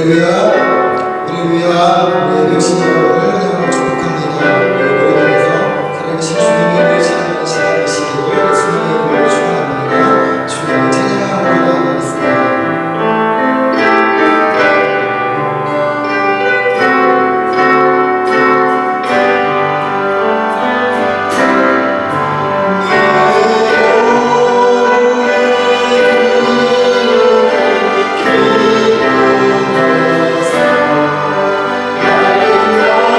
할렐루야. 우리 위한 우리 백신 여러분을 환영하고 축복합니다. 우리 노래방에서 살아계신 주님의 시간을 시작하시기를 주님의 이름으로 축원합니다. 주님의 찬양함으로 나아가겠습니다. Hallelujah.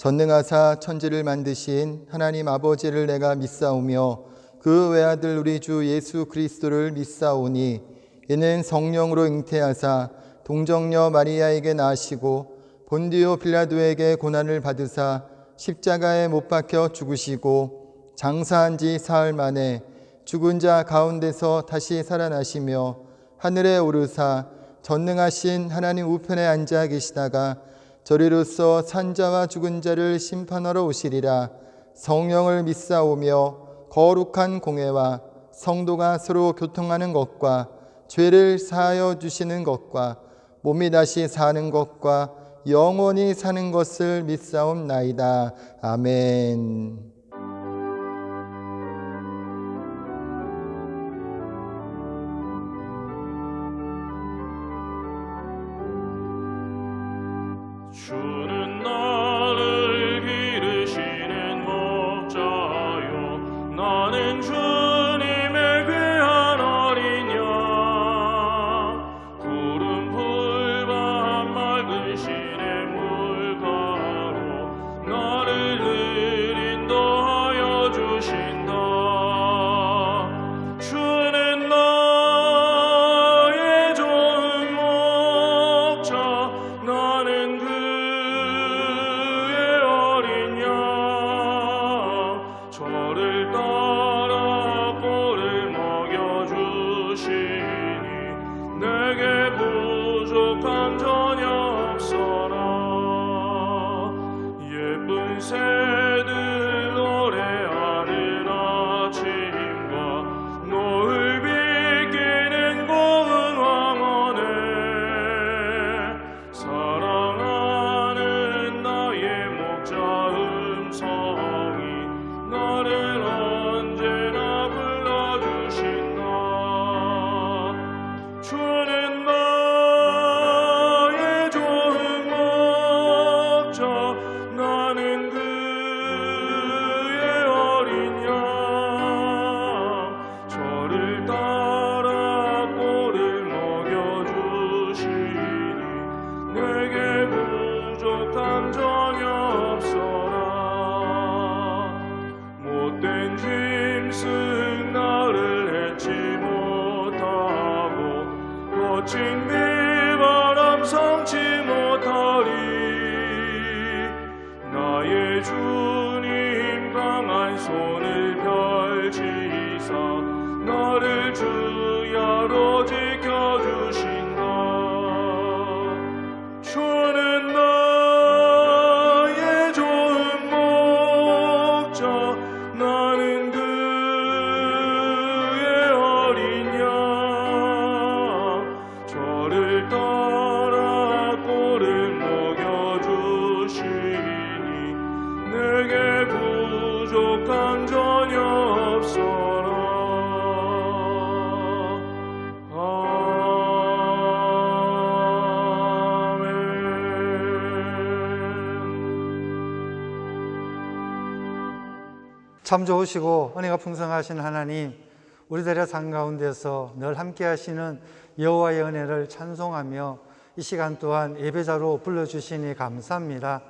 전능하사 천지를 만드신 하나님 아버지를 내가 믿사오며 그 외아들 우리 주 예수 그리스도를 믿사오니 이는 성령으로 잉태하사 동정녀 마리아에게 나시고 본디오 빌라도에게 고난을 받으사 십자가에 못 박혀 죽으시고 장사한 지 사흘 만에 죽은 자 가운데서 다시 살아나시며 하늘에 오르사 전능하신 하나님 우편에 앉아 계시다가 저리로서 산자와 죽은 자를 심판하러 오시리라. 성령을 믿사오며 거룩한 공회와 성도가 서로 교통하는 것과 죄를 사하여 주시는 것과 몸이 다시 사는 것과 영원히 사는 것을 믿사옵나이다. 아멘. 주는 나를 기르시는 목자요 나는 주님의 귀한 어린 양 푸른 풀밭 맑은 시냇물가로 나를 늘 인도하여 주신다. 주는 나의 좋은 목자 나는 저를 따라 꼴을 먹여주시니 내게 부족함 전혀 없어라. 예쁜 새들 노래하는 아침과 노을 비기는 고운 황혼에 사랑하는 나의 목자 음성이 나를 언제나 불러주신다. 주는 나의 좋은 목자 나는 그의 어린 양 저를 따라 꼴을 먹여주시니 내게 부족함 전혀 없어라. 못된 짐승 나를 해치 못하고 거친 비바람 성치 못하리. 나의 주님 강한 손을 펼치사 나를 주야로 지켜주신다. 주는 나의 좋은 목자 나는 그의 어린 양 저를 따라 꼴을 먹여주시니 내게 부족함 전혀 없어라. 참 좋으시고 은혜가 풍성하신 하나님, 우리들의 삶 가운데서 늘 함께 하시는 여호와의 은혜를 찬송하며 이 시간 또한 예배자로 불러주시니 감사합니다.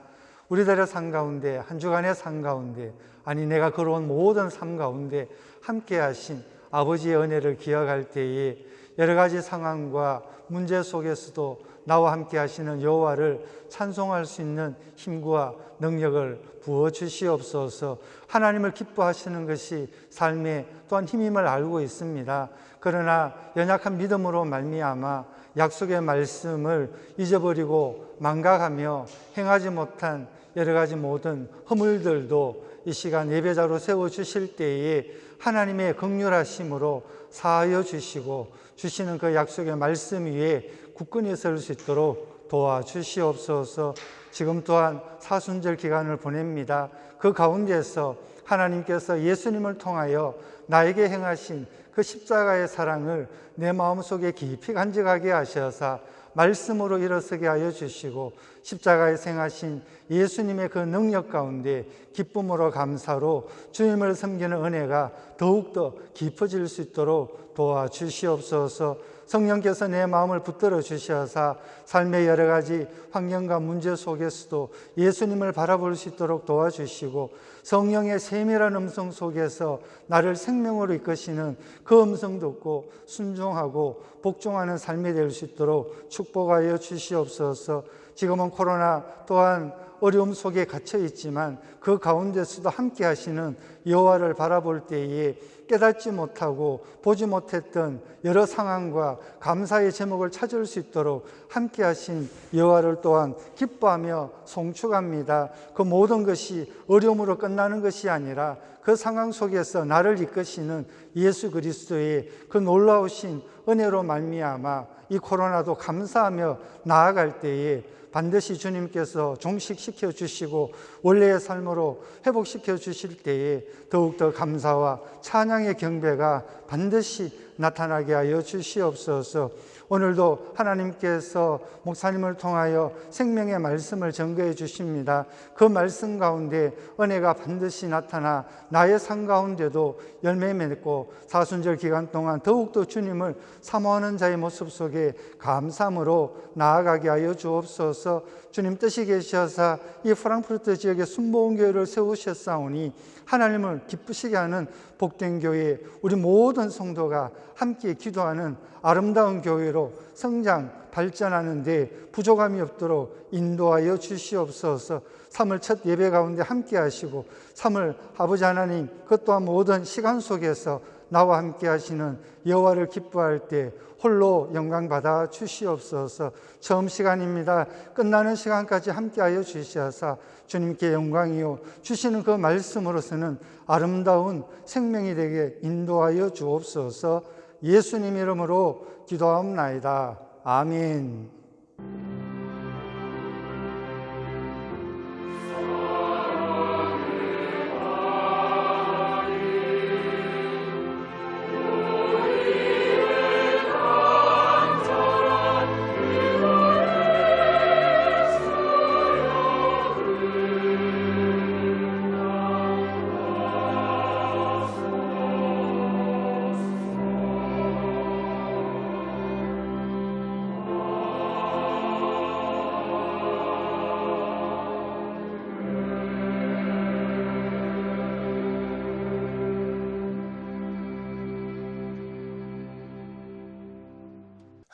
우리들의 삶 가운데, 한 주간의 삶 가운데, 아니 내가 걸어온 모든 삶 가운데 함께 하신 아버지의 은혜를 기억할 때에 여러 가지 상황과 문제 속에서도 나와 함께 하시는 여호와를 찬송할 수 있는 힘과 능력을 부어 주시옵소서. 하나님을 기뻐하시는 것이 삶의 또한 힘임을 알고 있습니다. 그러나 연약한 믿음으로 말미암아 약속의 말씀을 잊어버리고 망각하며 행하지 못한 여러 가지 모든 허물들도 이 시간 예배자로 세워주실 때에 하나님의 긍휼하심으로 사하여 주시고 주시는 그 약속의 말씀 위에 굳건히 설 수 있도록 도와주시옵소서. 지금 또한 사순절 기간을 보냅니다. 그 가운데서 하나님께서 예수님을 통하여 나에게 행하신 그 십자가의 사랑을 내 마음속에 깊이 간직하게 하셔서 말씀으로 일어서게 하여 주시고 십자가에 생하신 예수님의 그 능력 가운데 기쁨으로 감사로 주님을 섬기는 은혜가 더욱더 깊어질 수 있도록 도와주시옵소서. 성령께서 내 마음을 붙들어 주시어서 삶의 여러 가지 환경과 문제 속에서도 예수님을 바라볼 수 있도록 도와주시고, 성령의 세밀한 음성 속에서 나를 생명으로 이끄시는 그 음성 듣고 순종하고 복종하는 삶이 될 수 있도록 축복하여 주시옵소서. 지금은 코로나 또한 어려움 속에 갇혀 있지만 그 가운데서도 함께 하시는 여호와를 바라볼 때에 깨닫지 못하고 보지 못했던 여러 상황과 감사의 제목을 찾을 수 있도록 함께 하신 여호와를 또한 기뻐하며 송축합니다. 그 모든 것이 어려움으로 끝나는 것이 아니라 그 상황 속에서 나를 이끄시는 예수 그리스도의 그 놀라우신 은혜로 말미암아 이 코로나도 감사하며 나아갈 때에 반드시 주님께서 종식시켜 주시고 원래의 삶으로 회복시켜 주실 때에 더욱더 감사와 찬양의 경배가 반드시 나타나게 하여 주시옵소서. 오늘도 하나님께서 목사님을 통하여 생명의 말씀을 전거해 주십니다. 그 말씀 가운데 은혜가 반드시 나타나 나의 삶 가운데도 열매 맺고 사순절 기간 동안 더욱더 주님을 사모하는 자의 모습 속에 감사함으로 나아가게 하여 주옵소서. 주님 뜻이 계셔서 이 프랑크푸르트 지역에 순복음 교회를 세우셨사오니 하나님을 기쁘시게 하는 복된 교회, 우리 모든 성도가 함께 기도하는 아름다운 교회로 성장, 발전하는 데 부족함이 없도록 인도하여 주시옵소서. 3월 첫 예배 가운데 함께 하시고 3월 아버지 하나님 그 또한 모든 시간 속에서 나와 함께 하시는 여호와를 기뻐할 때 홀로 영광 받아 주시옵소서. 처음 시간입니다. 끝나는 시간까지 함께하여 주시어서 주님께 영광이요 주시는 그 말씀으로서는 아름다운 생명이 되게 인도하여 주옵소서. 예수님 이름으로 기도하옵나이다. 아멘.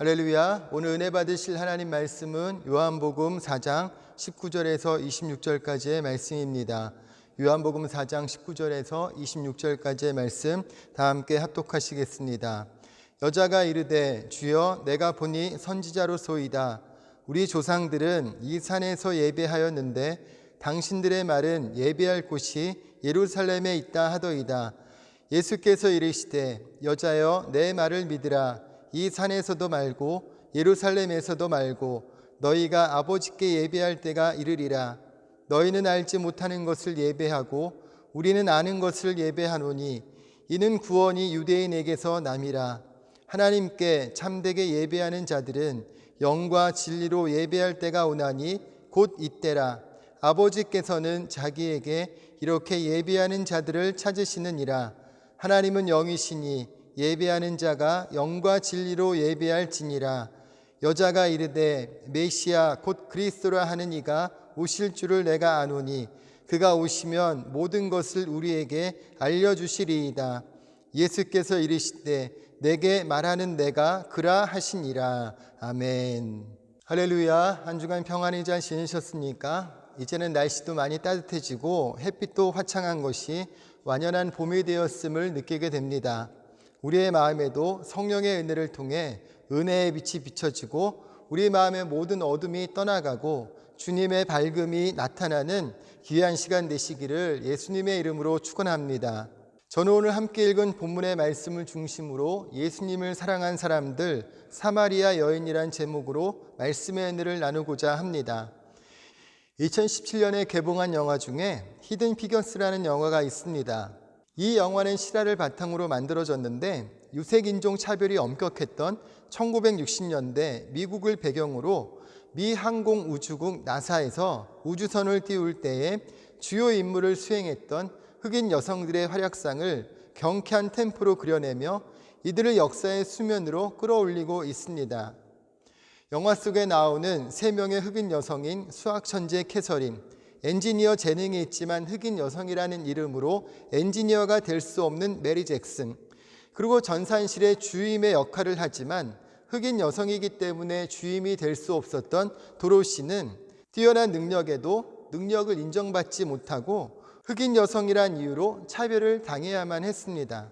할렐루야. 오늘 은혜 받으실 하나님 말씀은 요한복음 4장 19절에서 26절까지의 말씀입니다. 요한복음 4장 19절에서 26절까지의 말씀 다 함께 합독하시겠습니다. 여자가 이르되 주여 내가 보니 선지자로소이다. 우리 조상들은 이 산에서 예배하였는데 당신들의 말은 예배할 곳이 예루살렘에 있다 하더이다. 예수께서 이르시되 여자여 내 말을 믿으라. 이 산에서도 말고 예루살렘에서도 말고 너희가 아버지께 예배할 때가 이르리라. 너희는 알지 못하는 것을 예배하고 우리는 아는 것을 예배하노니 이는 구원이 유대인에게서 남이라. 하나님께 참되게 예배하는 자들은 영과 진리로 예배할 때가 오나니 곧 이때라. 아버지께서는 자기에게 이렇게 예배하는 자들을 찾으시느니라. 하나님은 영이시니 예배하는 자가 영과 진리로 예배할지니라. 여자가 이르되 메시아 곧 그리스도라 하는 이가 오실 줄을 내가 아노니 그가 오시면 모든 것을 우리에게 알려주시리이다. 예수께서 이르시되 내게 말하는 내가 그라 하시니라. 아멘. 할렐루야. 한 주간 평안히 잘 지내셨습니까? 이제는 날씨도 많이 따뜻해지고 햇빛도 화창한 것이 완연한 봄이 되었음을 느끼게 됩니다. 우리의 마음에도 성령의 은혜를 통해 은혜의 빛이 비춰지고 우리 마음의 모든 어둠이 떠나가고 주님의 밝음이 나타나는 귀한 시간 되시기를 예수님의 이름으로 축원합니다. 저는 오늘 함께 읽은 본문의 말씀을 중심으로 예수님을 사랑한 사람들 사마리아 여인이란 제목으로 말씀의 은혜를 나누고자 합니다. 2017년에 개봉한 영화 중에 히든 피겨스라는 영화가 있습니다. 이 영화는 실화를 바탕으로 만들어졌는데 유색인종 차별이 엄격했던 1960년대 미국을 배경으로 미 항공우주국 나사에서 우주선을 띄울 때에 주요 임무를 수행했던 흑인 여성들의 활약상을 경쾌한 템포로 그려내며 이들을 역사의 수면으로 끌어올리고 있습니다. 영화 속에 나오는 3명의 흑인 여성인 수학 천재 캐서린, 엔지니어 재능이 있지만 흑인 여성이라는 이름으로 엔지니어가 될 수 없는 메리 잭슨, 그리고 전산실의 주임의 역할을 하지만 흑인 여성이기 때문에 주임이 될 수 없었던 도로시는 뛰어난 능력에도 능력을 인정받지 못하고 흑인 여성이란 이유로 차별을 당해야만 했습니다.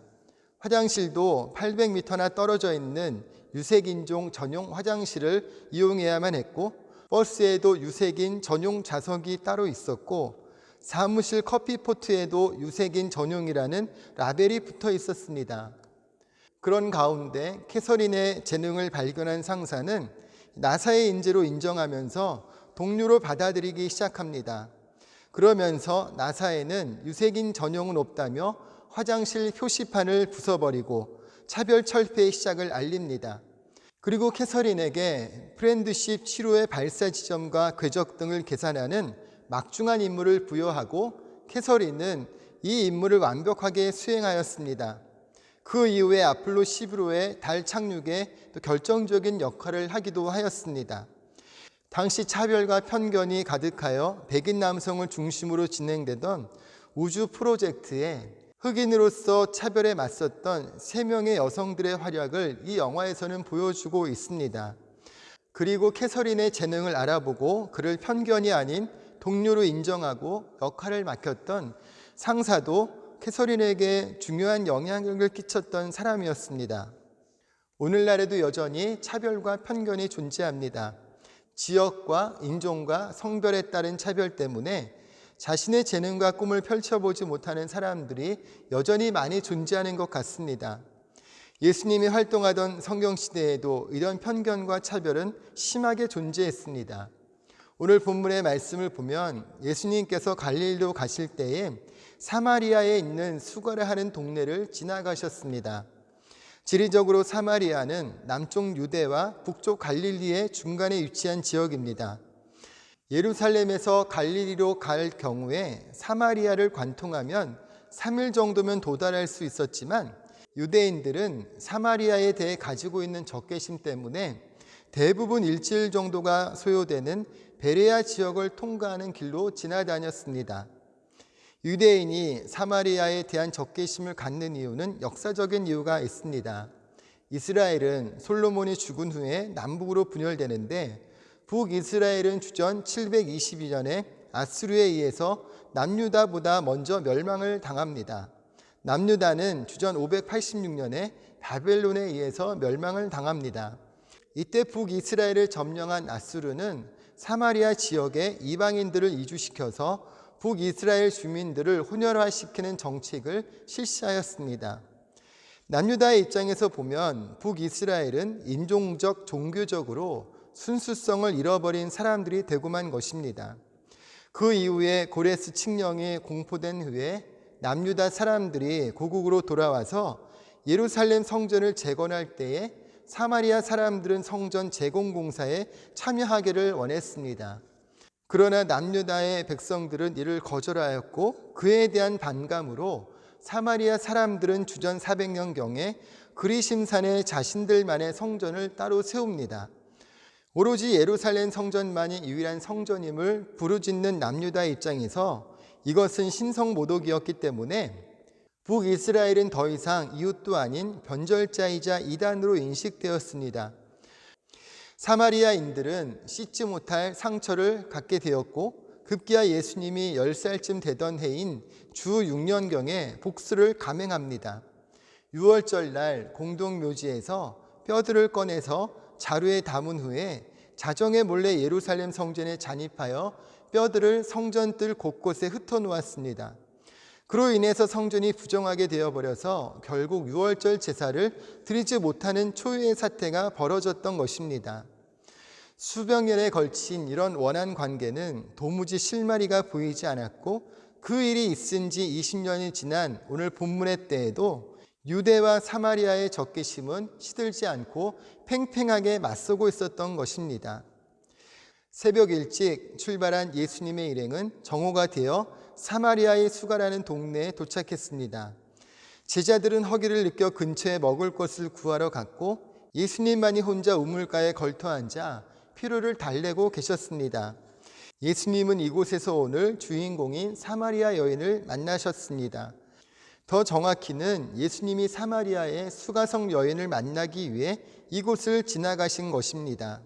화장실도 800m나 떨어져 있는 유색인종 전용 화장실을 이용해야만 했고, 버스에도 유색인 전용 좌석이 따로 있었고, 사무실 커피포트에도 유색인 전용이라는 라벨이 붙어 있었습니다. 그런 가운데 캐서린의 재능을 발견한 상사는 나사의 인재로 인정하면서 동료로 받아들이기 시작합니다. 그러면서 나사에는 유색인 전용은 없다며 화장실 표시판을 부숴버리고 차별 철폐의 시작을 알립니다. 그리고 캐서린에게 프렌드십 치료의 발사 지점과 궤적 등을 계산하는 막중한 임무를 부여하고 캐서린은 이 임무를 완벽하게 수행하였습니다. 그 이후에 아폴로 11호의 달 착륙에 또 결정적인 역할을 하기도 하였습니다. 당시 차별과 편견이 가득하여 백인 남성을 중심으로 진행되던 우주 프로젝트에 흑인으로서 차별에 맞섰던 3명의 여성들의 활약을 이 영화에서는 보여주고 있습니다. 그리고 캐서린의 재능을 알아보고 그를 편견이 아닌 동료로 인정하고 역할을 맡겼던 상사도 캐서린에게 중요한 영향력을 끼쳤던 사람이었습니다. 오늘날에도 여전히 차별과 편견이 존재합니다. 지역과 인종과 성별에 따른 차별 때문에 자신의 재능과 꿈을 펼쳐보지 못하는 사람들이 여전히 많이 존재하는 것 같습니다. 예수님이 활동하던 성경시대에도 이런 편견과 차별은 심하게 존재했습니다. 오늘 본문의 말씀을 보면 예수님께서 갈릴리로 가실 때에 사마리아에 있는 수거를 하는 동네를 지나가셨습니다. 지리적으로 사마리아는 남쪽 유대와 북쪽 갈릴리의 중간에 위치한 지역입니다. 예루살렘에서 갈릴리로 갈 경우에 사마리아를 관통하면 3일 정도면 도달할 수 있었지만 유대인들은 사마리아에 대해 가지고 있는 적개심 때문에 대부분 일주일 정도가 소요되는 베레아 지역을 통과하는 길로 지나다녔습니다. 유대인이 사마리아에 대한 적개심을 갖는 이유는 역사적인 이유가 있습니다. 이스라엘은 솔로몬이 죽은 후에 남북으로 분열되는데 북이스라엘은 주전 722년에 아수르에 의해서 남유다보다 먼저 멸망을 당합니다. 남유다는 주전 586년에 바벨론에 의해서 멸망을 당합니다. 이때 북이스라엘을 점령한 아수르는 사마리아 지역에 이방인들을 이주시켜서 북이스라엘 주민들을 혼혈화시키는 정책을 실시하였습니다. 남유다의 입장에서 보면 북이스라엘은 인종적, 종교적으로 순수성을 잃어버린 사람들이 되고만 것입니다. 그 이후에 고레스 칙령이 공포된 후에 남유다 사람들이 고국으로 돌아와서 예루살렘 성전을 재건할 때에 사마리아 사람들은 성전 재건 공사에 참여하기를 원했습니다. 그러나 남유다의 백성들은 이를 거절하였고 그에 대한 반감으로 사마리아 사람들은 주전 400년경에 그리심산에 자신들만의 성전을 따로 세웁니다. 오로지 예루살렘 성전만이 유일한 성전임을 부르짖는 남유다의 입장에서 이것은 신성모독이었기 때문에 북이스라엘은 더 이상 이웃도 아닌 변절자이자 이단으로 인식되었습니다. 사마리아인들은 씻지 못할 상처를 갖게 되었고 급기야 예수님이 10살쯤 되던 해인 주 6년경에 복수를 감행합니다. 6월절 날 공동묘지에서 뼈들을 꺼내서 자루에 담은 후에 자정에 몰래 예루살렘 성전에 잔입하여 뼈들을 성전뜰 곳곳에 흩어놓았습니다. 그로 인해서 성전이 부정하게 되어버려서 결국 6월절 제사를 드리지 못하는 초유의 사태가 벌어졌던 것입니다. 수백 년에 걸친 이런 원한 관계는 도무지 실마리가 보이지 않았고 그 일이 있은 지 20년이 지난 오늘 본문의 때에도 유대와 사마리아의 적개심은 시들지 않고 팽팽하게 맞서고 있었던 것입니다. 새벽 일찍 출발한 예수님의 일행은 정오가 되어 사마리아의 수가라는 동네에 도착했습니다. 제자들은 허기를 느껴 근처에 먹을 것을 구하러 갔고 예수님만이 혼자 우물가에 걸터 앉아 피로를 달래고 계셨습니다. 예수님은 이곳에서 오늘 주인공인 사마리아 여인을 만나셨습니다. 더 정확히는 예수님이 사마리아의 수가성 여인을 만나기 위해 이곳을 지나가신 것입니다.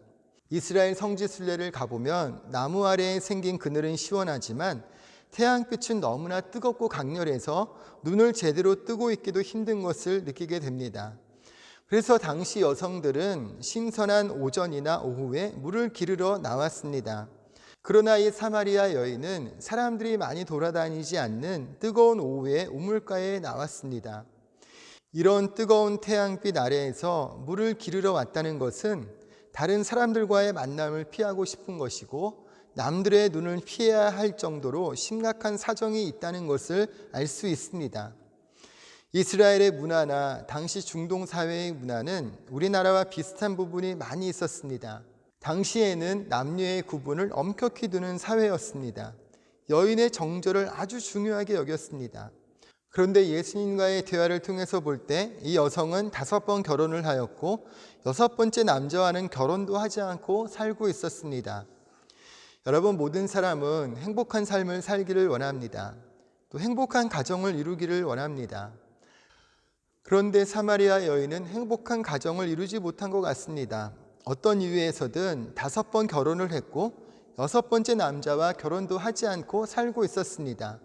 이스라엘 성지 순례를 가보면 나무 아래에 생긴 그늘은 시원하지만 태양빛은 너무나 뜨겁고 강렬해서 눈을 제대로 뜨고 있기도 힘든 것을 느끼게 됩니다. 그래서 당시 여성들은 신선한 오전이나 오후에 물을 기르러 나왔습니다. 그러나 이 사마리아 여인은 사람들이 많이 돌아다니지 않는 뜨거운 오후에 우물가에 나왔습니다. 이런 뜨거운 태양빛 아래에서 물을 기르러 왔다는 것은 다른 사람들과의 만남을 피하고 싶은 것이고 남들의 눈을 피해야 할 정도로 심각한 사정이 있다는 것을 알 수 있습니다. 이스라엘의 문화나 당시 중동 사회의 문화는 우리나라와 비슷한 부분이 많이 있었습니다. 당시에는 남녀의 구분을 엄격히 두는 사회였습니다. 여인의 정절을 아주 중요하게 여겼습니다. 그런데 예수님과의 대화를 통해서 볼 때 이 여성은 5번 결혼을 하였고 6번째 남자와는 결혼도 하지 않고 살고 있었습니다. 여러분, 모든 사람은 행복한 삶을 살기를 원합니다. 또 행복한 가정을 이루기를 원합니다. 그런데 사마리아 여인은 행복한 가정을 이루지 못한 것 같습니다. 어떤 이유에서든 5번 결혼을 했고 6번째 남자와 결혼도 하지 않고 살고 있었습니다.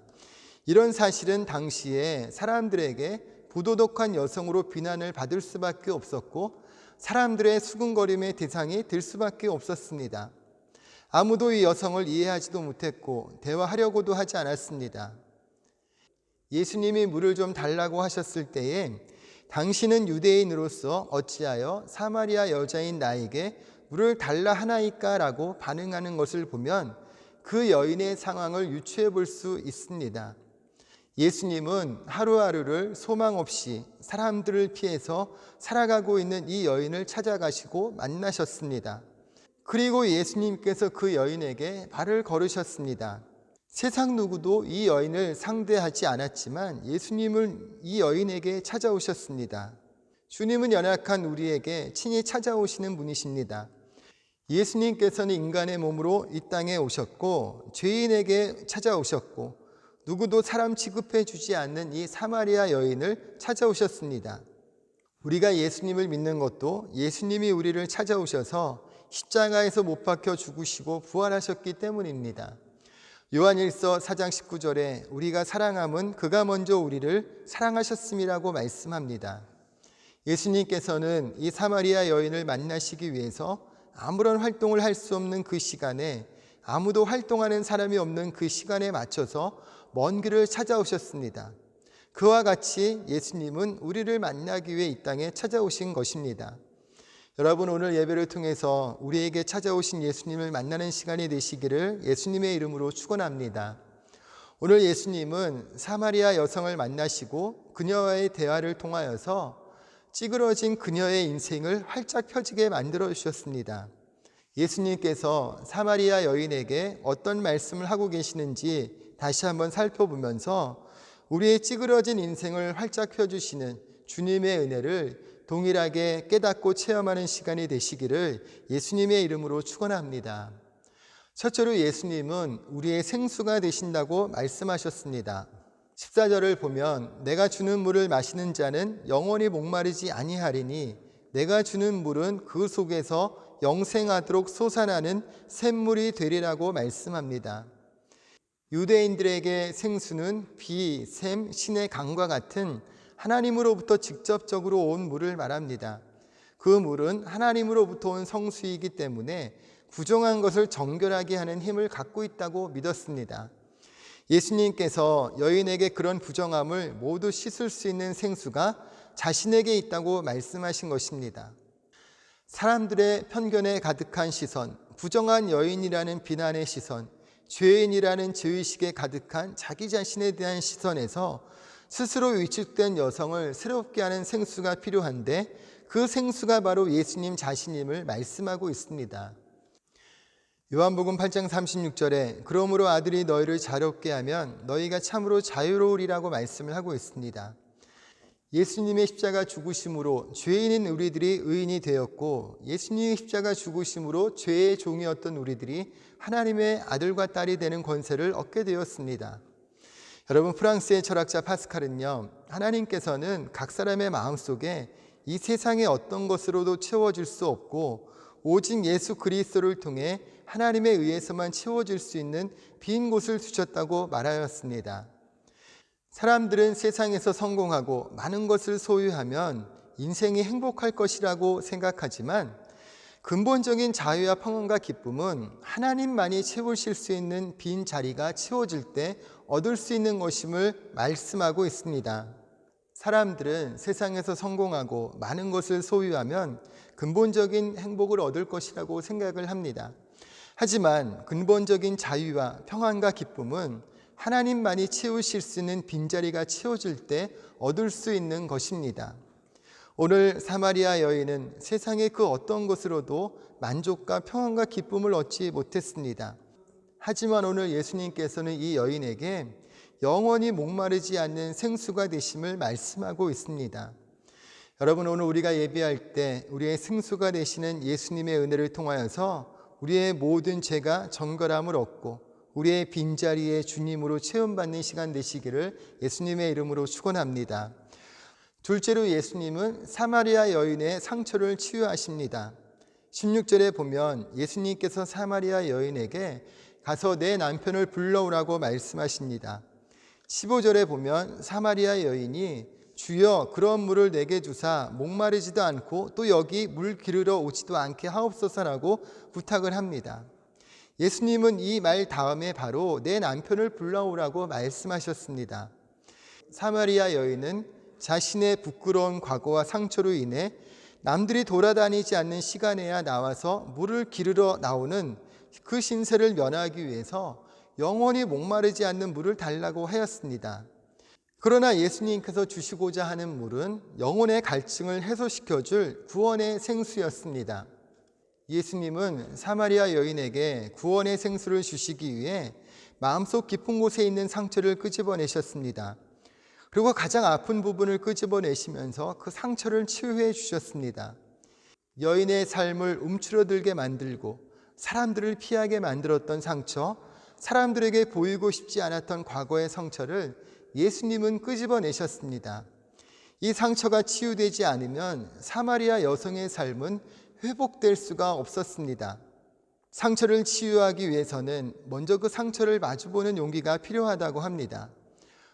이런 사실은 당시에 사람들에게 부도덕한 여성으로 비난을 받을 수밖에 없었고 사람들의 수군거림의 대상이 될 수밖에 없었습니다. 아무도 이 여성을 이해하지도 못했고 대화하려고도 하지 않았습니다. 예수님이 물을 좀 달라고 하셨을 때에 당신은 유대인으로서 어찌하여 사마리아 여자인 나에게 물을 달라 하나이까? 라고 반응하는 것을 보면 그 여인의 상황을 유추해 볼 수 있습니다. 예수님은 하루하루를 소망 없이 사람들을 피해서 살아가고 있는 이 여인을 찾아가시고 만나셨습니다. 그리고 예수님께서 그 여인에게 발을 걸으셨습니다. 세상 누구도 이 여인을 상대하지 않았지만 예수님은 이 여인에게 찾아오셨습니다. 주님은 연약한 우리에게 친히 찾아오시는 분이십니다. 예수님께서는 인간의 몸으로 이 땅에 오셨고 죄인에게 찾아오셨고 누구도 사람 취급해 주지 않는 이 사마리아 여인을 찾아오셨습니다. 우리가 예수님을 믿는 것도 예수님이 우리를 찾아오셔서 십자가에서 못 박혀 죽으시고 부활하셨기 때문입니다. 요한일서 4장 19절에 우리가 사랑함은 그가 먼저 우리를 사랑하셨음이라고 말씀합니다. 예수님께서는 이 사마리아 여인을 만나시기 위해서 아무런 활동을 할 수 없는 그 시간에 아무도 활동하는 사람이 없는 그 시간에 맞춰서 먼 길을 찾아오셨습니다. 그와 같이 예수님은 우리를 만나기 위해 이 땅에 찾아오신 것입니다. 여러분, 오늘 예배를 통해서 우리에게 찾아오신 예수님을 만나는 시간이 되시기를 예수님의 이름으로 축원합니다. 오늘 예수님은 사마리아 여성을 만나시고 그녀와의 대화를 통하여서 찌그러진 그녀의 인생을 활짝 펴지게 만들어 주셨습니다. 예수님께서 사마리아 여인에게 어떤 말씀을 하고 계시는지 다시 한번 살펴보면서 우리의 찌그러진 인생을 활짝 펴주시는 주님의 은혜를 동일하게 깨닫고 체험하는 시간이 되시기를 예수님의 이름으로 축원합니다. 첫째로 예수님은 우리의 생수가 되신다고 말씀하셨습니다. 14절을 보면 내가 주는 물을 마시는 자는 영원히 목마르지 아니하리니 내가 주는 물은 그 속에서 영생하도록 솟아나는 샘물이 되리라고 말씀합니다. 유대인들에게 생수는 비, 샘, 신의 강과 같은 하나님으로부터 직접적으로 온 물을 말합니다. 그 물은 하나님으로부터 온 성수이기 때문에 부정한 것을 정결하게 하는 힘을 갖고 있다고 믿었습니다. 예수님께서 여인에게 그런 부정함을 모두 씻을 수 있는 생수가 자신에게 있다고 말씀하신 것입니다. 사람들의 편견에 가득한 시선, 부정한 여인이라는 비난의 시선, 죄인이라는 죄의식에 가득한 자기 자신에 대한 시선에서 스스로 위축된 여성을 새롭게 하는 생수가 필요한데 그 생수가 바로 예수님 자신임을 말씀하고 있습니다. 요한복음 8장 36절에 그러므로 아들이 너희를 자유롭게 하면 너희가 참으로 자유로우리라고 말씀을 하고 있습니다. 예수님의 십자가 죽으심으로 죄인인 우리들이 의인이 되었고, 예수님의 십자가 죽으심으로 죄의 종이었던 우리들이 하나님의 아들과 딸이 되는 권세를 얻게 되었습니다. 여러분, 프랑스의 철학자 파스칼은요, 하나님께서는 각 사람의 마음속에 이 세상의 어떤 것으로도 채워질 수 없고 오직 예수 그리스도를 통해 하나님에 의해서만 채워질 수 있는 빈 곳을 주셨다고 말하였습니다. 사람들은 세상에서 성공하고 많은 것을 소유하면 인생이 행복할 것이라고 생각하지만 근본적인 자유와 평안과 기쁨은 하나님만이 채우실 수 있는 빈 자리가 채워질 때 얻을 수 있는 것임을 말씀하고 있습니다. 사람들은 세상에서 성공하고 많은 것을 소유하면 근본적인 행복을 얻을 것이라고 생각을 합니다. 하지만 근본적인 자유와 평안과 기쁨은 하나님만이 채우실 수 있는 빈자리가 채워질 때 얻을 수 있는 것입니다. 오늘 사마리아 여인은 세상의 그 어떤 것으로도 만족과 평안과 기쁨을 얻지 못했습니다. 하지만 오늘 예수님께서는 이 여인에게 영원히 목마르지 않는 생수가 되심을 말씀하고 있습니다. 여러분, 오늘 우리가 예배할 때 우리의 생수가 되시는 예수님의 은혜를 통하여서 우리의 모든 죄가 정결함을 얻고 우리의 빈자리에 주님으로 체험받는 시간 되시기를 예수님의 이름으로 축원합니다. 둘째로 예수님은 사마리아 여인의 상처를 치유하십니다. 16절에 보면 예수님께서 사마리아 여인에게 가서 내 남편을 불러오라고 말씀하십니다. 15절에 보면 사마리아 여인이 주여 그런 물을 내게 주사 목마르지도 않고 또 여기 물 기르러 오지도 않게 하옵소서라고 부탁을 합니다. 예수님은 이 말 다음에 바로 내 남편을 불러오라고 말씀하셨습니다. 사마리아 여인은 자신의 부끄러운 과거와 상처로 인해 남들이 돌아다니지 않는 시간에야 나와서 물을 기르러 나오는 그 신세를 면하기 위해서 영원히 목마르지 않는 물을 달라고 하였습니다. 그러나 예수님께서 주시고자 하는 물은 영혼의 갈증을 해소시켜줄 구원의 생수였습니다. 예수님은 사마리아 여인에게 구원의 생수를 주시기 위해 마음속 깊은 곳에 있는 상처를 끄집어내셨습니다. 그리고 가장 아픈 부분을 끄집어내시면서 그 상처를 치유해 주셨습니다. 여인의 삶을 움츠러들게 만들고 사람들을 피하게 만들었던 상처, 사람들에게 보이고 싶지 않았던 과거의 상처를 예수님은 끄집어내셨습니다. 이 상처가 치유되지 않으면 사마리아 여성의 삶은 회복될 수가 없었습니다. 상처를 치유하기 위해서는 먼저 그 상처를 마주보는 용기가 필요하다고 합니다.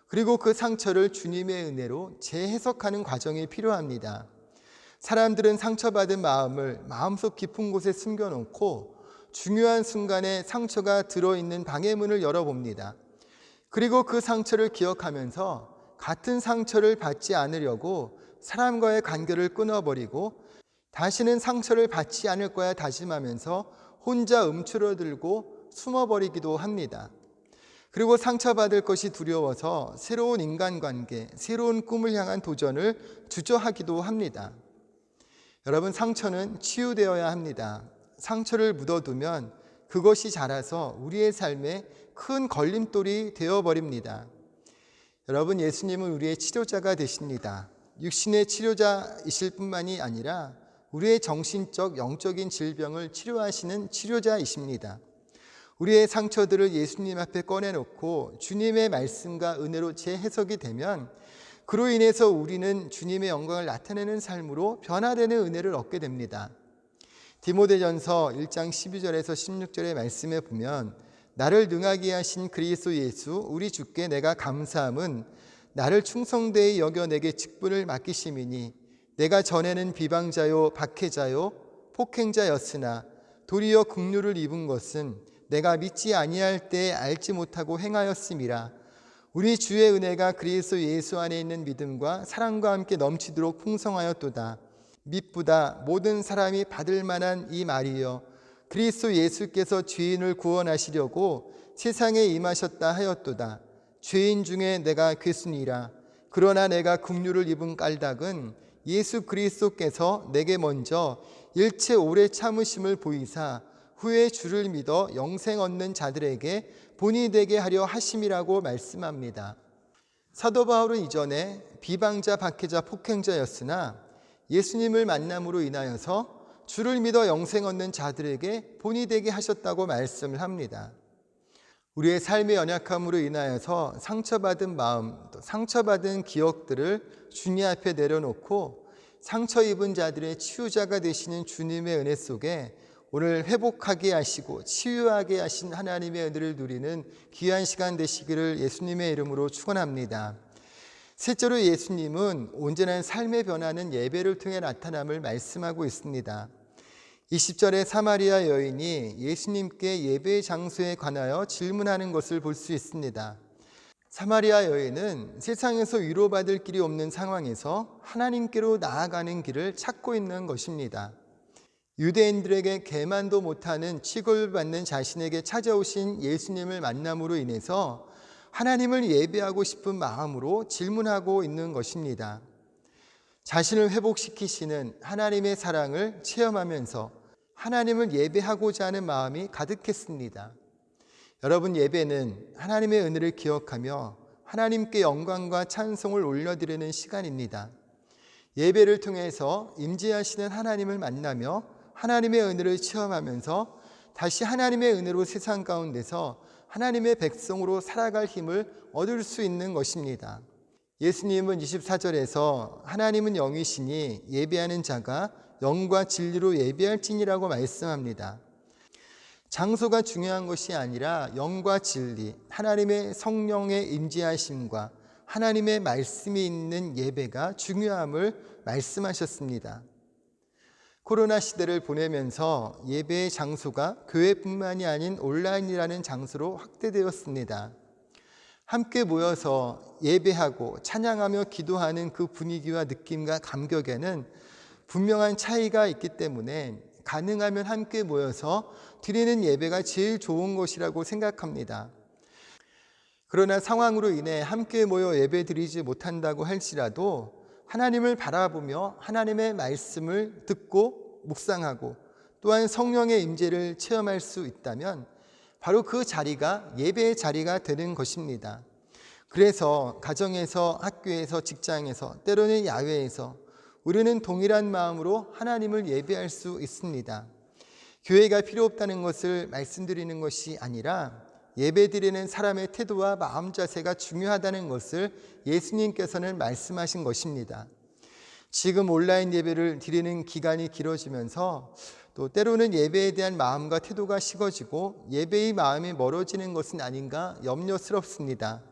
그리고 그 상처를 주님의 은혜로 재해석하는 과정이 필요합니다. 사람들은 상처받은 마음을 마음속 깊은 곳에 숨겨놓고 중요한 순간에 상처가 들어있는 방해문을 열어봅니다. 그리고 그 상처를 기억하면서 같은 상처를 받지 않으려고 사람과의 관계를 끊어버리고 다시는 상처를 받지 않을 거야 다짐하면서 혼자 움츠러들고 숨어버리기도 합니다. 그리고 상처받을 것이 두려워서 새로운 인간관계, 새로운 꿈을 향한 도전을 주저하기도 합니다. 여러분, 상처는 치유되어야 합니다. 상처를 묻어두면 그것이 자라서 우리의 삶에 큰 걸림돌이 되어버립니다. 여러분, 예수님은 우리의 치료자가 되십니다. 육신의 치료자이실 뿐만이 아니라 우리의 정신적, 영적인 질병을 치료하시는 치료자이십니다. 우리의 상처들을 예수님 앞에 꺼내놓고 주님의 말씀과 은혜로 재해석이 되면 그로 인해서 우리는 주님의 영광을 나타내는 삶으로 변화되는 은혜를 얻게 됩니다. 디모데전서 1장 12절에서 16절의 말씀에 보면 나를 능하게 하신 그리스도 예수 우리 주께 내가 감사함은 나를 충성되이 여겨 내게 직분을 맡기심이니 내가 전에는 비방자요 박해자요 폭행자였으나 도리어 긍휼을 입은 것은 내가 믿지 아니할 때에 알지 못하고 행하였음이라. 우리 주의 은혜가 그리스도 예수 안에 있는 믿음과 사랑과 함께 넘치도록 풍성하였도다. 믿보다 모든 사람이 받을 만한 이 말이여 그리스도 예수께서 죄인을 구원하시려고 세상에 임하셨다 하였도다. 죄인 중에 내가 괴순이라. 그러나 내가 긍휼을 입은 까닭은 예수 그리스도께서 내게 먼저 일체 오래 참으심을 보이사 후에 주를 믿어 영생 얻는 자들에게 본이 되게 하려 하심이라고 말씀합니다. 사도 바울은 이전에 비방자, 박해자, 폭행자였으나 예수님을 만남으로 인하여서 주를 믿어 영생 얻는 자들에게 본이 되게 하셨다고 말씀을 합니다. 우리의 삶의 연약함으로 인하여서 상처받은 마음, 또 상처받은 기억들을 주님 앞에 내려놓고 상처 입은 자들의 치유자가 되시는 주님의 은혜 속에 오늘 회복하게 하시고 치유하게 하신 하나님의 은혜를 누리는 귀한 시간 되시기를 예수님의 이름으로 축원합니다. 셋째로 예수님은 온전한 삶의 변화는 예배를 통해 나타남을 말씀하고 있습니다. 20절에 사마리아 여인이 예수님께 예배 장소에 관하여 질문하는 것을 볼 수 있습니다. 사마리아 여인은 세상에서 위로받을 길이 없는 상황에서 하나님께로 나아가는 길을 찾고 있는 것입니다. 유대인들에게 계만도 못하는 취급을 받는 자신에게 찾아오신 예수님을 만남으로 인해서 하나님을 예배하고 싶은 마음으로 질문하고 있는 것입니다. 자신을 회복시키시는 하나님의 사랑을 체험하면서 하나님을 예배하고자 하는 마음이 가득했습니다. 여러분, 예배는 하나님의 은혜를 기억하며 하나님께 영광과 찬송을 올려드리는 시간입니다. 예배를 통해서 임재하시는 하나님을 만나며 하나님의 은혜를 체험하면서 다시 하나님의 은혜로 세상 가운데서 하나님의 백성으로 살아갈 힘을 얻을 수 있는 것입니다. 예수님은 24절에서 하나님은 영이시니 예배하는 자가 영과 진리로 예배할지니라고 말씀합니다. 장소가 중요한 것이 아니라 영과 진리, 하나님의 성령의 임재하심과 하나님의 말씀이 있는 예배가 중요함을 말씀하셨습니다. 코로나 시대를 보내면서 예배의 장소가 교회뿐만이 아닌 온라인이라는 장소로 확대되었습니다. 함께 모여서 예배하고 찬양하며 기도하는 그 분위기와 느낌과 감격에는 분명한 차이가 있기 때문에 가능하면 함께 모여서 드리는 예배가 제일 좋은 것이라고 생각합니다. 그러나 상황으로 인해 함께 모여 예배 드리지 못한다고 할지라도 하나님을 바라보며 하나님의 말씀을 듣고 묵상하고 또한 성령의 임재를 체험할 수 있다면 바로 그 자리가 예배의 자리가 되는 것입니다. 그래서 가정에서, 학교에서, 직장에서, 때로는 야외에서 우리는 동일한 마음으로 하나님을 예배할 수 있습니다. 교회가 필요 없다는 것을 말씀드리는 것이 아니라 예배드리는 사람의 태도와 마음 자세가 중요하다는 것을 예수님께서는 말씀하신 것입니다. 지금 온라인 예배를 드리는 기간이 길어지면서 또 때로는 예배에 대한 마음과 태도가 식어지고 예배의 마음이 멀어지는 것은 아닌가 염려스럽습니다.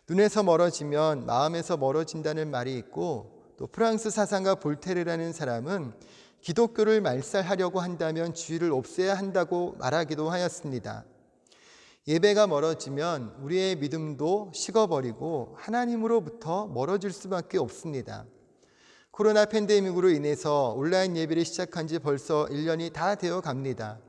눈에서 멀어지면 마음에서 멀어진다는 말이 있고 또 프랑스 사상가 볼테르라는 사람은 기독교를 말살하려고 한다면 주의를 없애야 한다고 말하기도 하였습니다. 예배가 멀어지면 우리의 믿음도 식어버리고 하나님으로부터 멀어질 수밖에 없습니다. 코로나 팬데믹으로 인해서 온라인 예배를 시작한 지 벌써 1년이 다 되어 갑니다.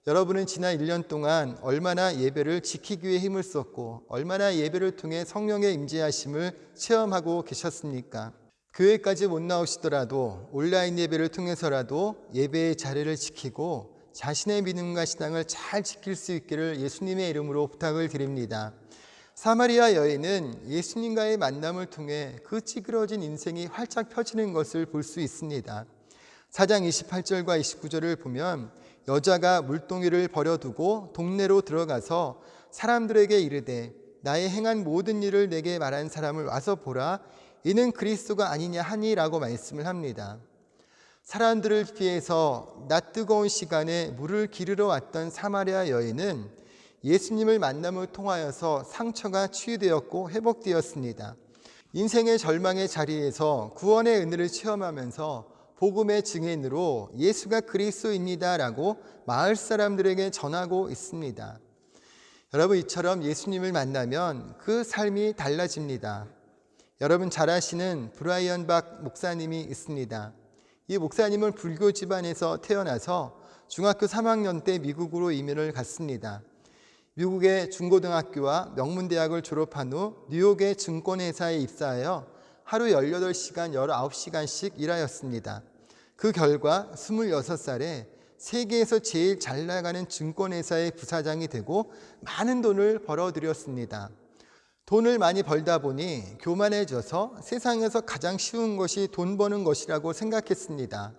여러분은 지난 1년 동안 얼마나 예배를 지키기 위해 힘을 썼고 얼마나 예배를 통해 성령의 임재하심을 체험하고 계셨습니까? 교회까지 못 나오시더라도 온라인 예배를 통해서라도 예배의 자리를 지키고 자신의 믿음과 신앙을 잘 지킬 수 있기를 예수님의 이름으로 부탁을 드립니다. 사마리아 여인은 예수님과의 만남을 통해 그 찌그러진 인생이 활짝 펴지는 것을 볼 수 있습니다. 4장 28절과 29절을 보면 여자가 물동이를 버려두고 동네로 들어가서 사람들에게 이르되 나의 행한 모든 일을 내게 말한 사람을 와서 보라 이는 그리스도가 아니냐 하니라고 말씀을 합니다. 사람들을 피해서 낮 뜨거운 시간에 물을 기르러 왔던 사마리아 여인은 예수님을 만남을 통하여서 상처가 치유되었고 회복되었습니다. 인생의 절망의 자리에서 구원의 은혜를 체험하면서 복음의 증인으로 예수가 그리스도입니다라고 마을 사람들에게 전하고 있습니다. 여러분, 이처럼 예수님을 만나면 그 삶이 달라집니다. 여러분 잘 아시는 브라이언 박 목사님이 있습니다. 이 목사님은 불교 집안에서 태어나서 중학교 3학년 때 미국으로 이민을 갔습니다. 미국의 중고등학교와 명문대학을 졸업한 후 뉴욕의 증권회사에 입사하여 하루 18시간, 19시간씩 일하였습니다. 그 결과 26살에 세계에서 제일 잘 나가는 증권회사의 부사장이 되고 많은 돈을 벌어들였습니다. 돈을 많이 벌다 보니 교만해져서 세상에서 가장 쉬운 것이 돈 버는 것이라고 생각했습니다.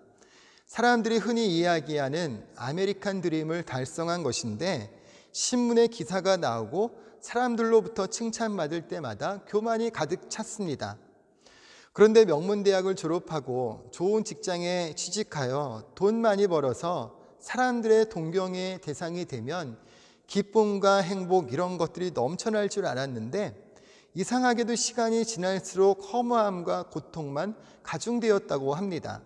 사람들이 흔히 이야기하는 아메리칸 드림을 달성한 것인데 신문에 기사가 나오고 사람들로부터 칭찬받을 때마다 교만이 가득 찼습니다. 그런데 명문대학을 졸업하고 좋은 직장에 취직하여 돈 많이 벌어서 사람들의 동경의 대상이 되면 기쁨과 행복 이런 것들이 넘쳐날 줄 알았는데 이상하게도 시간이 지날수록 허무함과 고통만 가중되었다고 합니다.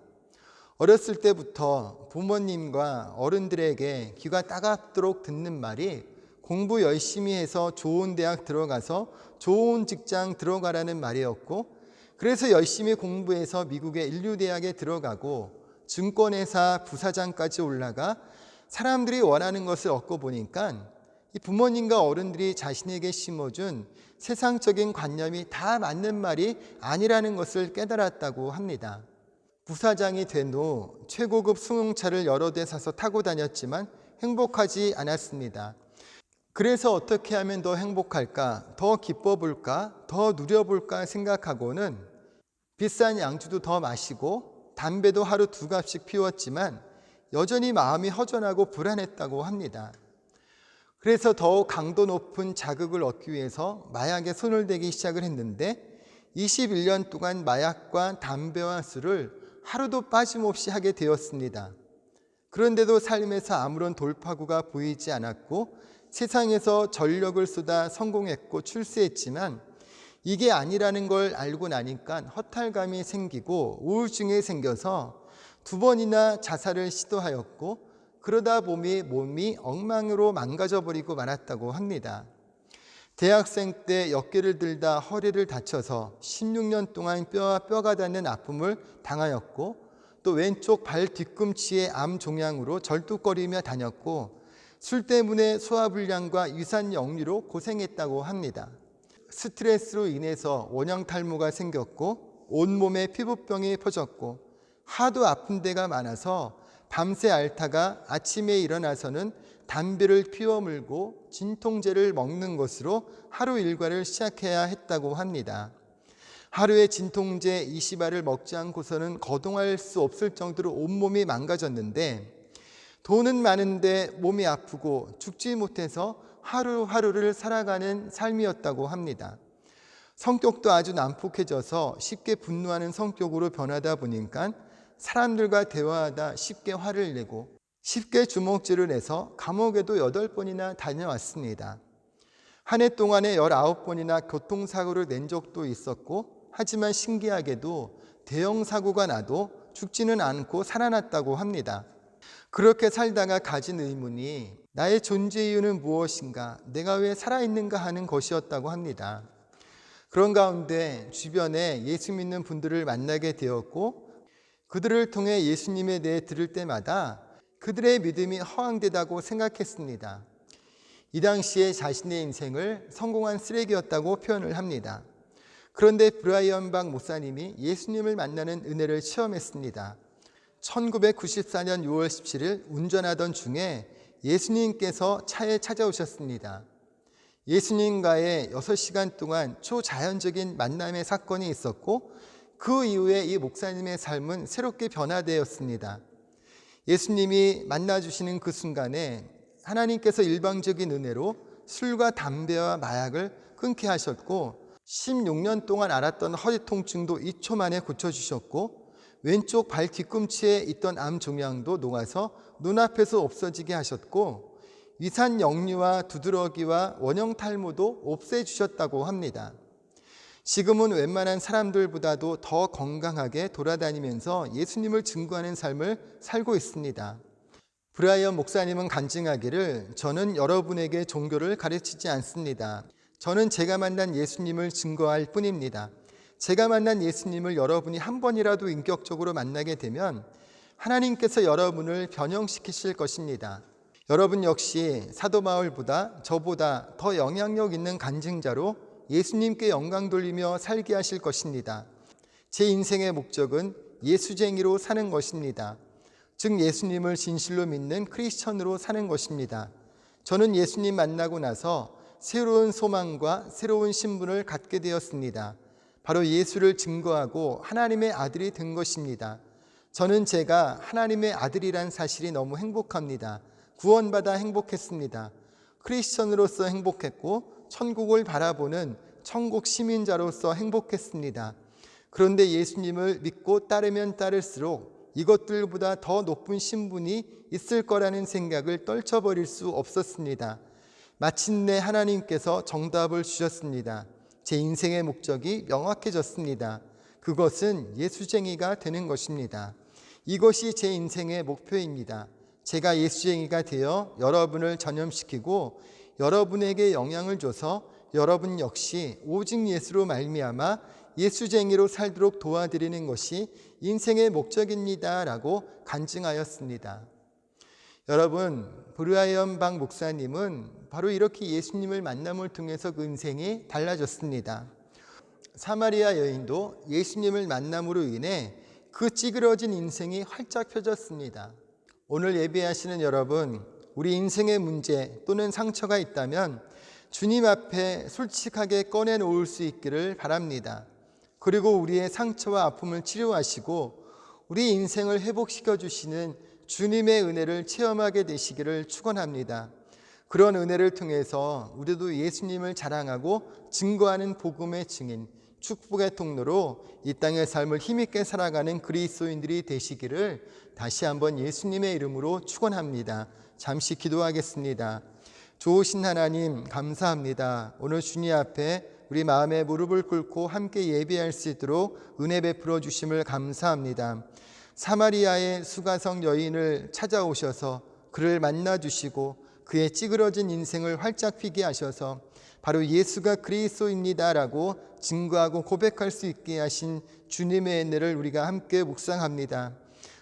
어렸을 때부터 부모님과 어른들에게 귀가 따갑도록 듣는 말이 공부 열심히 해서 좋은 대학 들어가서 좋은 직장 들어가라는 말이었고, 그래서 열심히 공부해서 미국의 인류대학에 들어가고 증권회사 부사장까지 올라가 사람들이 원하는 것을 얻고 보니까 이 부모님과 어른들이 자신에게 심어준 세상적인 관념이 다 맞는 말이 아니라는 것을 깨달았다고 합니다. 부사장이 된 후 최고급 승용차를 여러 대 사서 타고 다녔지만 행복하지 않았습니다. 그래서 어떻게 하면 더 행복할까, 더 기뻐 볼까, 더 누려볼까 생각하고는 비싼 양주도 더 마시고 담배도 하루 2갑씩 피웠지만 여전히 마음이 허전하고 불안했다고 합니다. 그래서 더욱 강도 높은 자극을 얻기 위해서 마약에 손을 대기 시작을 했는데 21년 동안 마약과 담배와 술을 하루도 빠짐없이 하게 되었습니다. 그런데도 삶에서 아무런 돌파구가 보이지 않았고 세상에서 전력을 쏟아 성공했고 출세했지만 이게 아니라는 걸 알고 나니까 허탈감이 생기고 우울증이 생겨서 2번이나 자살을 시도하였고 그러다 보니 몸이 엉망으로 망가져버리고 말았다고 합니다. 대학생 때 어깨를 들다 허리를 다쳐서 16년 동안 뼈와 뼈가 닿는 아픔을 당하였고 또 왼쪽 발 뒤꿈치에 암 종양으로 절뚝거리며 다녔고 술 때문에 소화불량과 유산 역류로 고생했다고 합니다. 스트레스로 인해서 원형 탈모가 생겼고 온몸에 피부병이 퍼졌고 하도 아픈 데가 많아서 밤새 앓다가 아침에 일어나서는 담배를 피워 물고 진통제를 먹는 것으로 하루 일과를 시작해야 했다고 합니다. 하루에 진통제 20알을 먹지 않고서는 거동할 수 없을 정도로 온몸이 망가졌는데 돈은 많은데 몸이 아프고 죽지 못해서 하루하루를 살아가는 삶이었다고 합니다. 성격도 아주 난폭해져서 쉽게 분노하는 성격으로 변하다 보니까 사람들과 대화하다 쉽게 화를 내고 쉽게 주먹질을 해서 감옥에도 8번이나 다녀왔습니다. 한 해 동안에 19번이나 교통사고를 낸 적도 있었고 하지만 신기하게도 대형 사고가 나도 죽지는 않고 살아났다고 합니다. 그렇게 살다가 가진 의문이 나의 존재 이유는 무엇인가, 내가 왜 살아있는가 하는 것이었다고 합니다. 그런 가운데 주변에 예수 믿는 분들을 만나게 되었고 그들을 통해 예수님에 대해 들을 때마다 그들의 믿음이 허황되다고 생각했습니다. 이 당시에 자신의 인생을 성공한 쓰레기였다고 표현을 합니다. 그런데 브라이언 박 목사님이 예수님을 만나는 은혜를 체험했습니다. 1994년 6월 17일 운전하던 중에 예수님께서 차에 찾아오셨습니다. 예수님과의 6시간 동안 초자연적인 만남의 사건이 있었고 그 이후에 이 목사님의 삶은 새롭게 변화되었습니다. 예수님이 만나주시는 그 순간에 하나님께서 일방적인 은혜로 술과 담배와 마약을 끊게 하셨고 16년 동안 앓았던 허리 통증도 2초 만에 고쳐주셨고 왼쪽 발 뒤꿈치에 있던 암 종양도 녹아서 눈앞에서 없어지게 하셨고 위산 역류와 두드러기와 원형 탈모도 없애주셨다고 합니다. 지금은 웬만한 사람들보다도 더 건강하게 돌아다니면서 예수님을 증거하는 삶을 살고 있습니다. 브라이언 목사님은 간증하기를 저는 여러분에게 종교를 가르치지 않습니다. 저는 제가 만난 예수님을 증거할 뿐입니다. 제가 만난 예수님을 여러분이 한 번이라도 인격적으로 만나게 되면 하나님께서 여러분을 변형시키실 것입니다. 여러분 역시 사도 바울보다 저보다 더 영향력 있는 간증자로 예수님께 영광 돌리며 살게 하실 것입니다. 제 인생의 목적은 예수쟁이로 사는 것입니다. 즉 예수님을 진실로 믿는 크리스천으로 사는 것입니다. 저는 예수님 만나고 나서 새로운 소망과 새로운 신분을 갖게 되었습니다. 바로 예수를 증거하고 하나님의 아들이 된 것입니다. 저는 제가 하나님의 아들이란 사실이 너무 행복합니다. 구원받아 행복했습니다. 크리스천으로서 행복했고 천국을 바라보는 천국 시민자로서 행복했습니다. 그런데 예수님을 믿고 따르면 따를수록 이것들보다 더 높은 신분이 있을 거라는 생각을 떨쳐버릴 수 없었습니다. 마침내 하나님께서 정답을 주셨습니다. 제 인생의 목적이 명확해졌습니다. 그것은 예수쟁이가 되는 것입니다. 이것이 제 인생의 목표입니다. 제가 예수쟁이가 되어 여러분을 전염시키고 여러분에게 영향을 줘서 여러분 역시 오직 예수로 말미암아 예수쟁이로 살도록 도와드리는 것이 인생의 목적입니다 라고 간증하였습니다. 여러분, 브라이언 박 목사님은 바로 이렇게 예수님을 만남을 통해서 그 인생이 달라졌습니다. 사마리아 여인도 예수님을 만남으로 인해 그 찌그러진 인생이 활짝 펴졌습니다. 오늘 예배하시는 여러분, 우리 인생의 문제 또는 상처가 있다면 주님 앞에 솔직하게 꺼내놓을 수 있기를 바랍니다. 그리고 우리의 상처와 아픔을 치료하시고 우리 인생을 회복시켜 주시는 주님의 은혜를 체험하게 되시기를 축원합니다. 그런 은혜를 통해서 우리도 예수님을 자랑하고 증거하는 복음의 증인, 축복의 통로로 이 땅의 삶을 힘있게 살아가는 그리스도인들이 되시기를 다시 한번 예수님의 이름으로 축원합니다. 잠시 기도하겠습니다. 좋으신 하나님 감사합니다. 오늘 주님 앞에 우리 마음의 무릎을 꿇고 함께 예배할 수 있도록 은혜 베풀어 주심을 감사합니다. 사마리아의 수가성 여인을 찾아오셔서 그를 만나 주시고 그의 찌그러진 인생을 활짝 피게 하셔서 바로 예수가 그리스도입니다라고 증거하고 고백할 수 있게 하신 주님의 은혜를 우리가 함께 묵상합니다.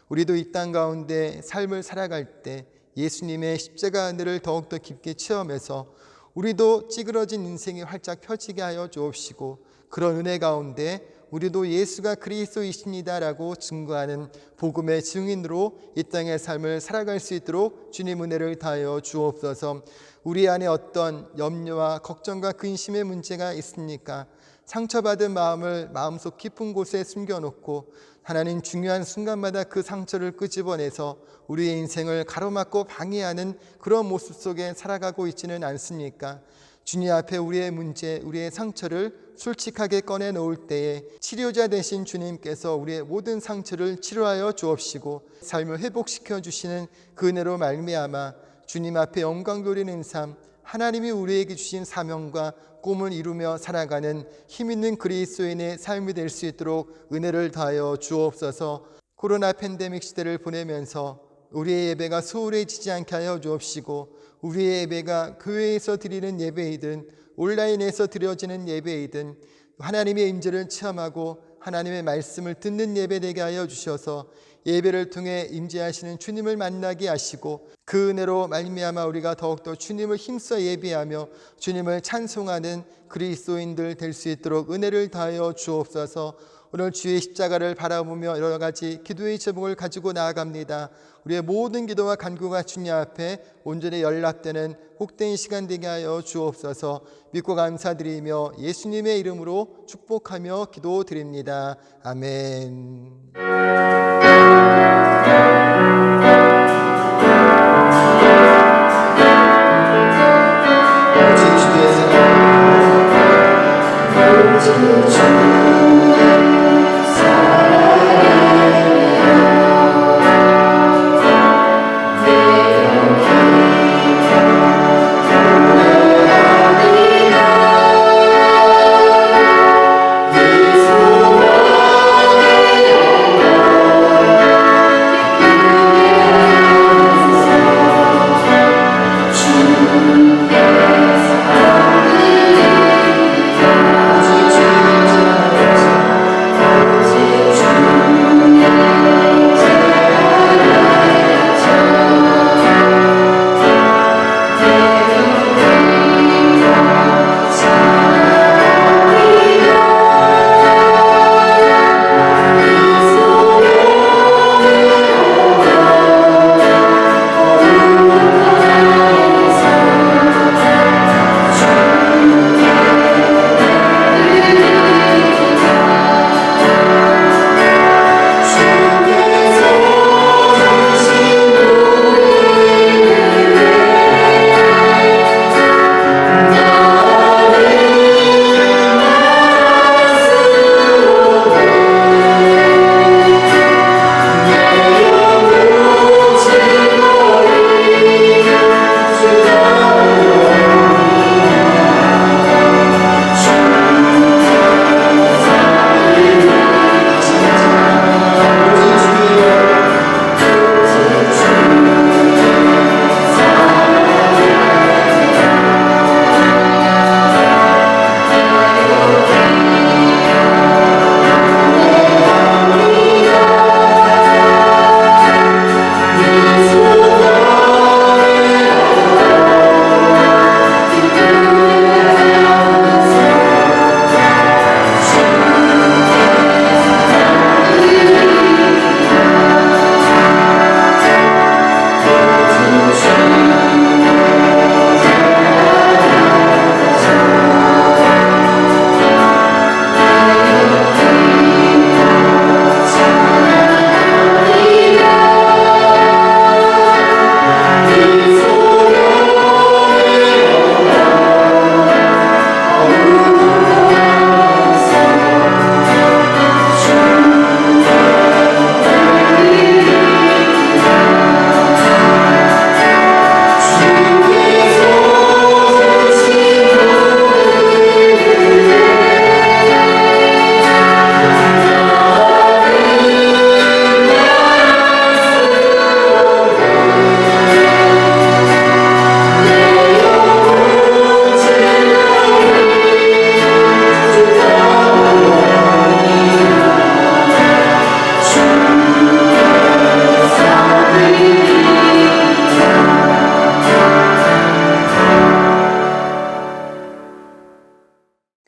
우리도 이 땅 가운데 삶을 살아갈 때 예수님의 십자가 은혜를 더욱더 깊게 체험해서 우리도 찌그러진 인생이 활짝 펴지게 하여 주옵시고 그런 은혜 가운데 우리도 예수가 그리스도이십니다라고 증거하는 복음의 증인으로 이 땅의 삶을 살아갈 수 있도록 주님 은혜를 다하여 주옵소서. 우리 안에 어떤 염려와 걱정과 근심의 문제가 있습니까? 상처받은 마음을 마음속 깊은 곳에 숨겨놓고 하나님 중요한 순간마다 그 상처를 끄집어내서 우리의 인생을 가로막고 방해하는 그런 모습 속에 살아가고 있지는 않습니까? 주님 앞에 우리의 문제, 우리의 상처를 솔직하게 꺼내놓을 때에 치료자 되신 주님께서 우리의 모든 상처를 치료하여 주옵시고 삶을 회복시켜 주시는 그 은혜로 말미암아 주님 앞에 영광 돌리는 삶, 하나님이 우리에게 주신 사명과 꿈을 이루며 살아가는 힘있는 그리스도인의 삶이 될 수 있도록 은혜를 다하여 주옵소서. 코로나 팬데믹 시대를 보내면서 우리의 예배가 소홀해지지 않게 하여 주옵시고 우리의 예배가 교회에서 드리는 예배이든 온라인에서 드려지는 예배이든 하나님의 임재를 체험하고 하나님의 말씀을 듣는 예배 되게 하여 주셔서 예배를 통해 임재하시는 주님을 만나게 하시고 그 은혜로 말미암아 우리가 더욱더 주님을 힘써 예배하며 주님을 찬송하는 그리스도인들 될 수 있도록 은혜를 다하여 주옵소서. 오늘 주의 십자가를 바라보며 여러 가지 기도의 제목을 가지고 나아갑니다. 우리의 모든 기도와 간구가 주님 앞에 온전히 연락되는 복된 시간 되게 하여 주옵소서. 믿고 감사드리며 예수님의 이름으로 축복하며 기도드립니다. 아멘.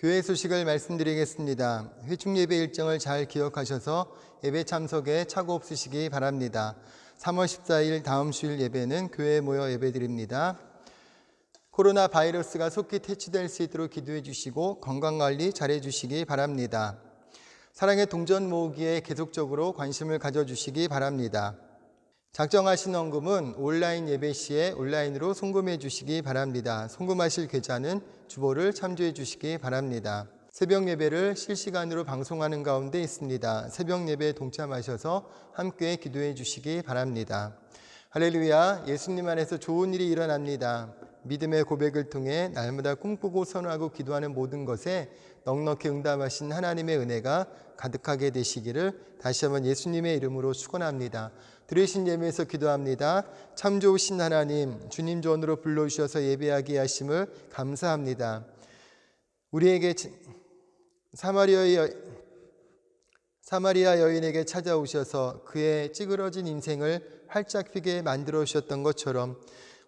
교회 소식을 말씀드리겠습니다. 회중 예배 일정을 잘 기억하셔서 예배 참석에 착오 없으시기 바랍니다. 3월 14일 다음 주일 예배는 교회에 모여 예배드립니다. 코로나 바이러스가 속히 퇴치될 수 있도록 기도해 주시고 건강관리 잘해 주시기 바랍니다. 사랑의 동전 모으기에 계속적으로 관심을 가져주시기 바랍니다. 작정하신 헌금은 온라인 예배 시에 온라인으로 송금해 주시기 바랍니다. 송금하실 계좌는 주보를 참조해 주시기 바랍니다. 새벽 예배를 실시간으로 방송하는 가운데 있습니다. 새벽 예배에 동참하셔서 함께 기도해 주시기 바랍니다. 할렐루야, 예수님 안에서 좋은 일이 일어납니다. 믿음의 고백을 통해 날마다 꿈꾸고 선호하고 기도하는 모든 것에 넉넉히 응답하신 하나님의 은혜가 가득하게 되시기를 다시 한번 예수님의 이름으로 축원합니다. 들으신 예배에서 기도합니다. 참 좋으신 하나님, 주님 전으로 불러주셔서 예배하게 하심을 감사합니다. 우리에게 사마리아 여인에게 찾아오셔서 그의 찌그러진 인생을 활짝 피게 만들어 주셨던 것처럼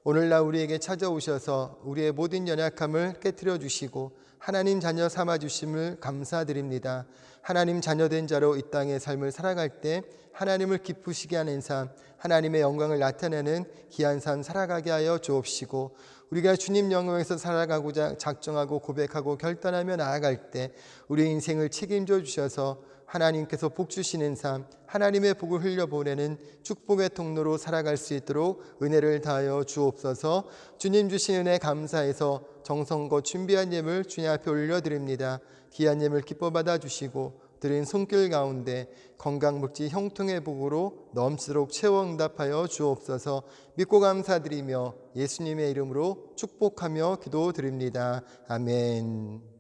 오늘날 우리에게 찾아오셔서 우리의 모든 연약함을 깨트려 주시고 하나님 자녀 삼아 주심을 감사드립니다. 하나님 자녀된 자로 이 땅의 삶을 살아갈 때 하나님을 기쁘시게 하는 삶, 하나님의 영광을 나타내는 귀한 삶 살아가게 하여 주옵시고 우리가 주님 영광에서 살아가고자 작정하고 고백하고 결단하며 나아갈 때 우리 인생을 책임져 주셔서 하나님께서 복 주시는 삶, 하나님의 복을 흘려보내는 축복의 통로로 살아갈 수 있도록 은혜를 다하여 주옵소서. 주님 주신 은혜 감사해서 정성껏 준비한 예물 주님 앞에 올려드립니다. 귀한 예물 기뻐 받아주시고 드린 손길 가운데 건강복지 형통의 복으로 넘치도록 채워 응답하여 주옵소서. 믿고 감사드리며 예수님의 이름으로 축복하며 기도드립니다. 아멘.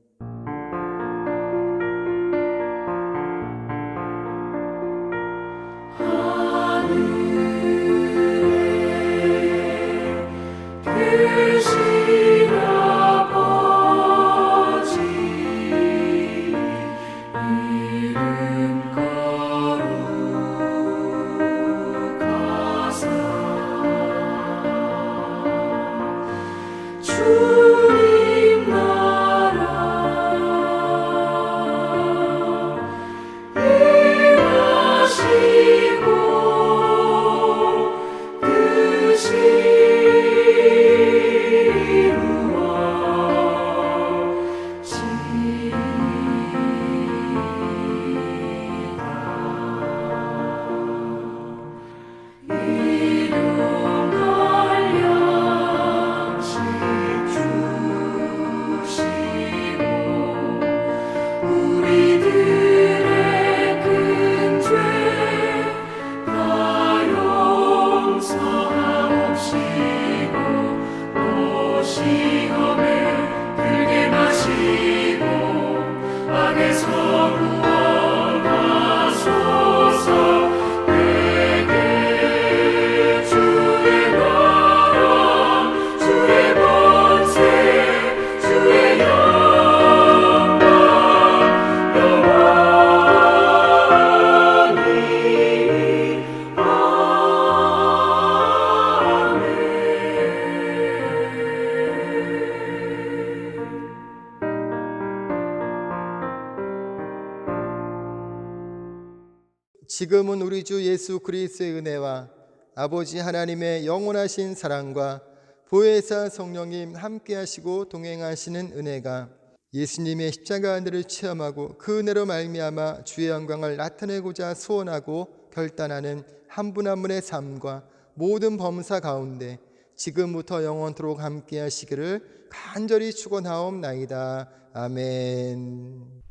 지금은 우리 주 예수 그리스도의 은혜와 아버지 하나님의 영원하신 사랑과 보혜사 성령님 함께하시고 동행하시는 은혜가 예수님의 십자가 은혜를 체험하고 그 은혜로 말미암아 주의 영광을 나타내고자 소원하고 결단하는 한 분 한 분의 삶과 모든 범사 가운데 지금부터 영원토록 함께하시기를 간절히 축원하옵나이다. 아멘.